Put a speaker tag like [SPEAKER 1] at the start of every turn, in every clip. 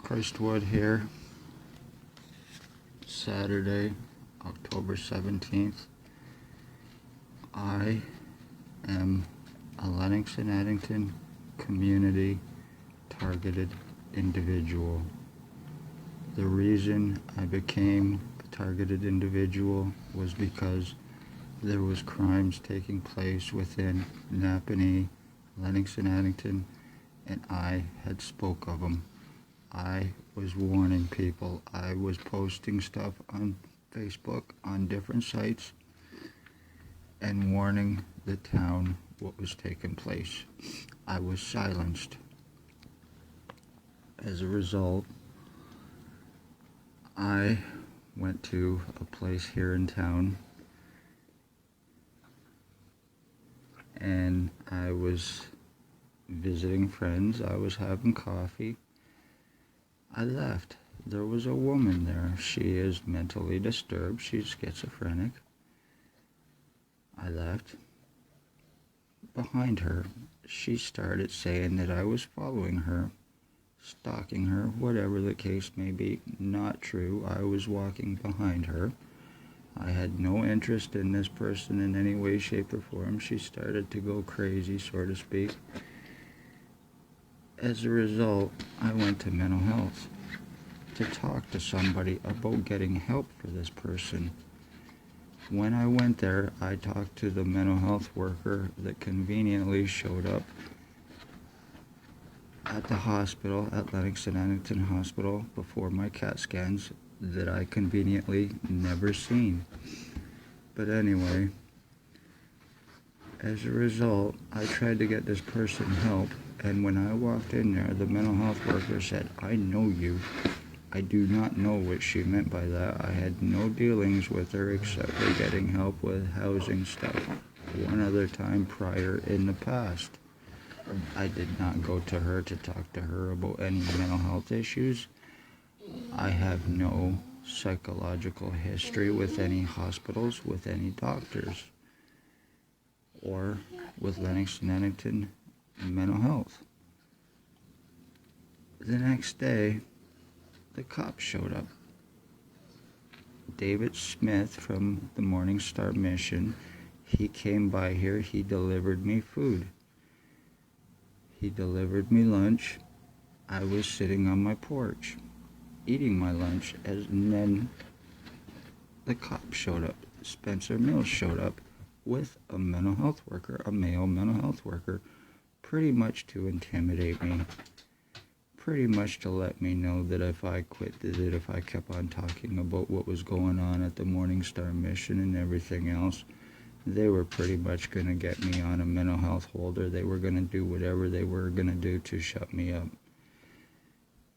[SPEAKER 1] Christwood here. Saturday, October 17th. I am a Lennox and Addington community targeted individual. The reason I became a targeted individual was because there was crimes taking place within Napanee, Lennox and Addington, and I had spoke of them. I was warning people. I was posting stuff on Facebook, on different sites, and warning the town what was taking place. I was silenced. As a result, I went to a place here in town, and I was visiting friends. I was having coffee. I left. There was a woman there. She is mentally disturbed. She's schizophrenic. I left. Behind her, she started saying that I was following her, stalking her, whatever the case may be. Not true. I was walking behind her. I had no interest in this person in any way, shape, or form. She started to go crazy, so to speak. As a result, I went to mental health to talk to somebody about getting help for this person. When I went there, I talked to the mental health worker that conveniently showed up at the hospital, at Lennox and Addington Hospital, before my CAT scans that I conveniently never seen. But anyway, as a result, I tried to get this person help, and when I walked in there, the mental health worker said, "I know you." I do not know what she meant by that. I had no dealings with her except for getting help with housing stuff one other time prior in the past. I did not go to her to talk to her about any mental health issues. I have no psychological history with any hospitals, with any doctors, or with Lennox and Addington mental health. The next day, the cops showed up. David Smith from the Morning Star Mission, he came by here. He delivered me food. He delivered me lunch. I was sitting on my porch, eating my lunch, and then the cops showed up. Spencer Mills showed up with a mental health worker, a male mental health worker, pretty much to intimidate me. Pretty much to let me know that if I quit, that if I kept on talking about what was going on at the Morning Star Mission and everything else, they were pretty much going to get me on a mental health holder. They were going to do whatever they were going to do to shut me up.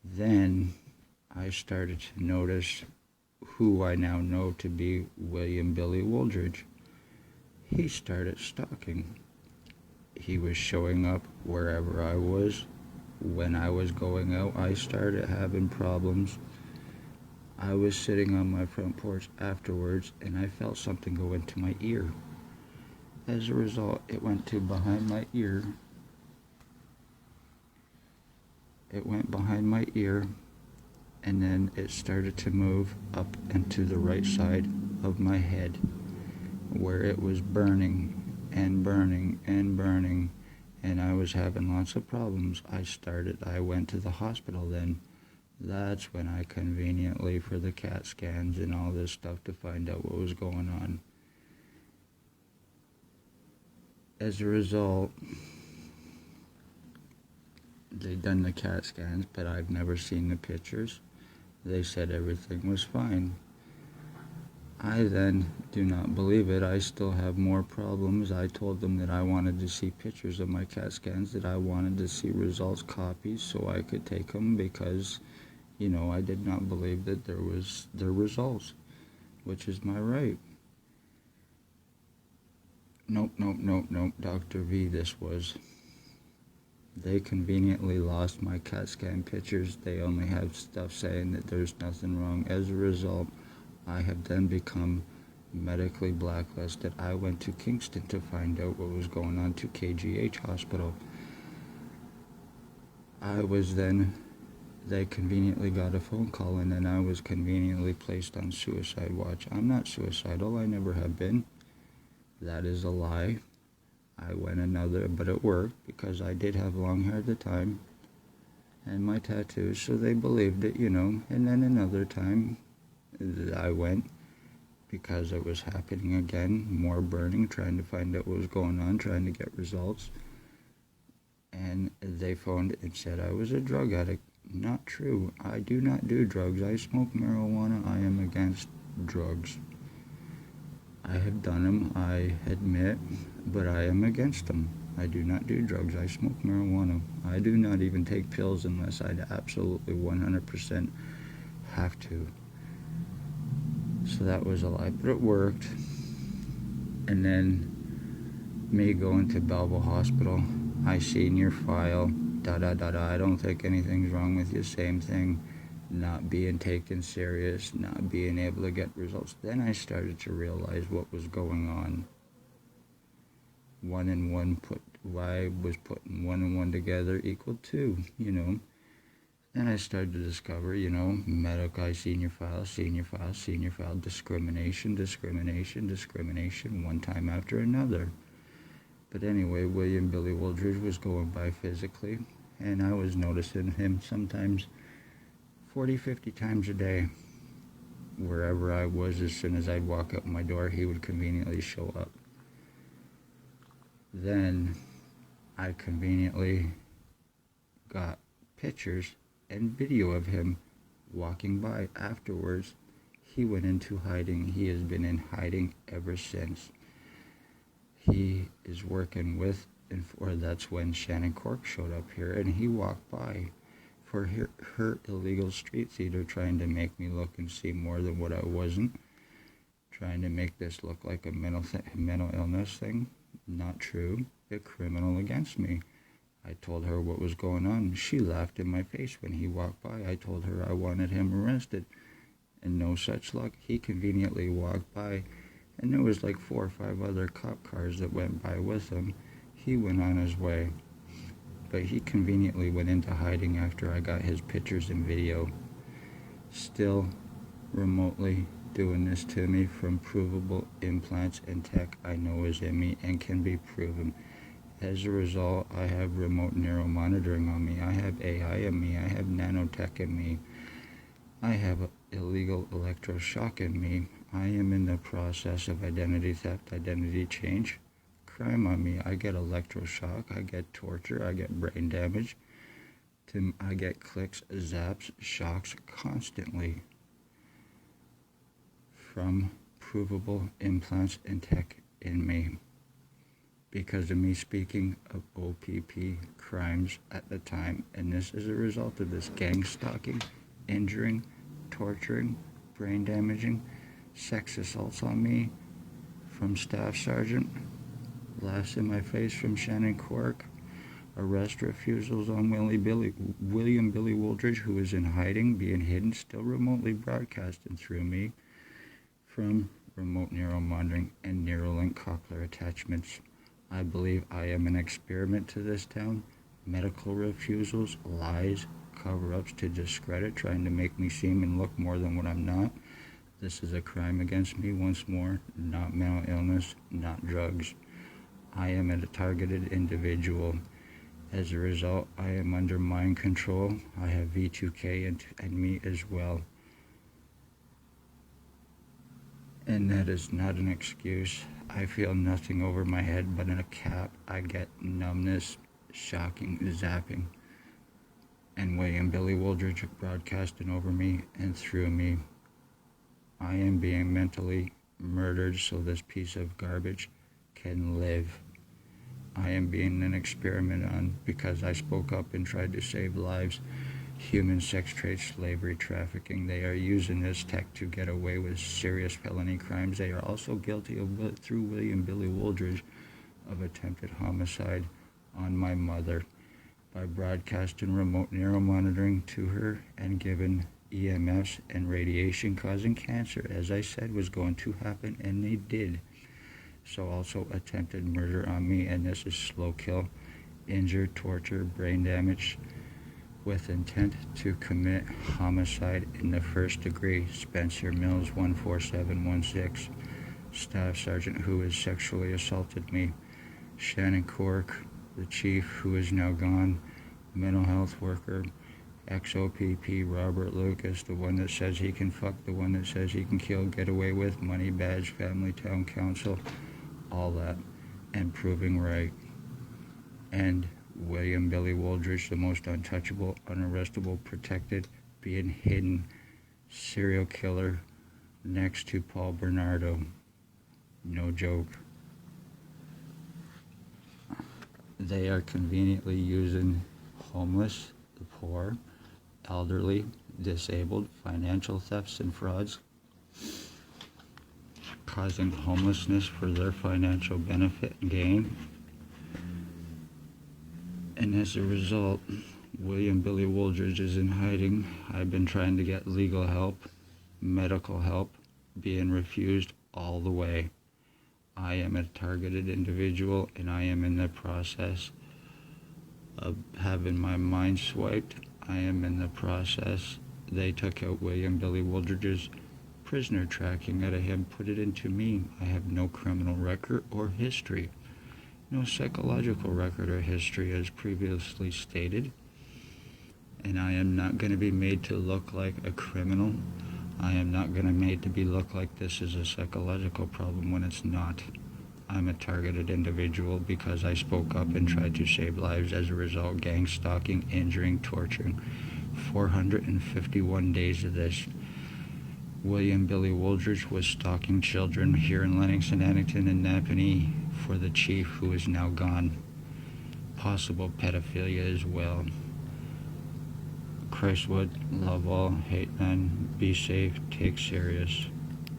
[SPEAKER 1] Then I started to notice who I now know to be William Billy Wooldridge. He started stalking. He was showing up wherever I was. When I was going out, I started having problems. I was sitting on my front porch afterwards, and I felt something go into my ear. As a result, it went to behind my ear. It went behind my ear, and then it started to move up and to the right side of my head, where it was burning and burning and burning. And I was having lots of problems. I went to the hospital then. That's when I conveniently for the CAT scans and all this stuff to find out what was going on. As a result, they done the CAT scans, but I've never seen the pictures. They said everything was fine. I then do not believe it. I still have more problems. I told them that I wanted to see pictures of my CAT scans, that I wanted to see results copies so I could take them because, I did not believe that there was the results, which is my right. Nope, Dr. V, this was. They conveniently lost my CAT scan pictures. They only have stuff saying that there's nothing wrong. As a result, I have then become medically blacklisted. I went to Kingston to find out what was going on, to KGH Hospital. I was then they conveniently got a phone call, and then I was conveniently placed on suicide watch. I'm not suicidal. I never have been. That is a lie. I went but it worked because I did have long hair at the time and my tattoos, so they believed it, And then another time I went because it was happening again, more burning, trying to find out what was going on, trying to get results. And they phoned and said I was a drug addict. Not true. I do not do drugs. I smoke marijuana. I am against drugs. I have done them, I admit, but I am against them. I do not do drugs. I smoke marijuana. I do not even take pills unless I'd absolutely 100% have to. So that was a lie, but it worked. And then me going to Belleville Hospital, I seen your file, I don't think anything's wrong with you, same thing, not being taken serious, not being able to get results. Then I started to realize what was going on. I was putting 1 and 1 together equal 2, And I started to discover, medical, I seen your file, discrimination, one time after another. But anyway, William Billy Wooldridge was going by physically, and I was noticing him sometimes 40, 50 times a day. Wherever I was, as soon as I'd walk out my door, he would conveniently show up. Then I conveniently got pictures and video of him walking by. Afterwards, he went into hiding. He has been in hiding ever since. He is working with, or that's when Shannon Cork showed up here, and he walked by for her illegal street theater, trying to make me look and see more than what I wasn't, trying to make this look like a mental illness thing. Not true. A criminal against me. I told her what was going on. She laughed in my face when he walked by. I told her I wanted him arrested, and no such luck. He conveniently walked by, and there was like 4 or 5 other cop cars that went by with him. He went on his way, but he conveniently went into hiding after I got his pictures and video. Still remotely doing this to me from provable implants and tech I know is in me and can be proven. As a result, I have remote neuromonitoring on me. I have AI in me. I have nanotech in me. I have illegal electroshock in me. I am in the process of identity theft, identity change, crime on me. I get electroshock, I get torture, I get brain damage, I get clicks, zaps, shocks constantly from provable implants and tech in me because of me speaking of O.p.p. crimes at the time, and this is a result of this gang stalking, injuring, torturing, brain damaging, sex assaults on me from Staff Sergeant, laughs in my face from Shannon Cork, arrest refusals on William Billy Wooldridge, who is in hiding, being hidden, still remotely broadcasting through me from remote neuromonitoring and Neuralink cochlear attachments. I believe I am an experiment to this town. Medical refusals, lies, cover-ups to discredit, trying to make me seem and look more than what I'm not. This is a crime against me once more, not mental illness, not drugs. I am a targeted individual. As a result, I am under mind control. I have V2K and me as well. And that is not an excuse. I feel nothing over my head but in a cap. I get numbness, shocking, zapping. And William Billy Wooldridge broadcasting over me and through me. I am being mentally murdered so this piece of garbage can live. I am being an experiment on because I spoke up and tried to save lives. Human sex trade, slavery, trafficking. They are using this tech to get away with serious felony crimes. They are also guilty of, through William Billy Wooldridge, of attempted homicide on my mother by broadcasting remote neuromonitoring to her and giving EMFs and radiation causing cancer, as I said was going to happen, and they did. So also attempted murder on me, and this is slow kill, injured, torture, brain damage, with intent to commit homicide in the first degree. Spencer Mills, 14716. Staff Sergeant who has sexually assaulted me. Shannon Cork, the chief who is now gone. Mental health worker. O.p.p, Robert Lucas, the one that says he can fuck, the one that says he can kill, get away with, money badge, family, town council, all that, and proving right. And William Billy Wooldridge, the most untouchable, unarrestable, protected, being hidden, serial killer next to Paul Bernardo. No joke. They are conveniently using homeless, the poor, elderly, disabled, financial thefts and frauds, causing homelessness for their financial benefit and gain. And as a result, William Billy Wooldridge is in hiding. I've been trying to get legal help, medical help, being refused all the way. I am a targeted individual, and I am in the process of having my mind swiped. I am in the process. They took out William Billy Wooldridge's prisoner tracking out of him, put it into me. I have no criminal record or history, no psychological record or history as previously stated, and I am not going to be made to look like a criminal. I am not going to be made to look like this is a psychological problem when it's not. I'm a targeted individual because I spoke up and tried to save lives. As a result, gang stalking, injuring, torturing. 451 days of this. William Billy Wooldridge was stalking children here in Lennoxton, Addington, and Napanee for the chief who is now gone. Possible pedophilia as well. Christwood, love all, hate none, be safe, take serious.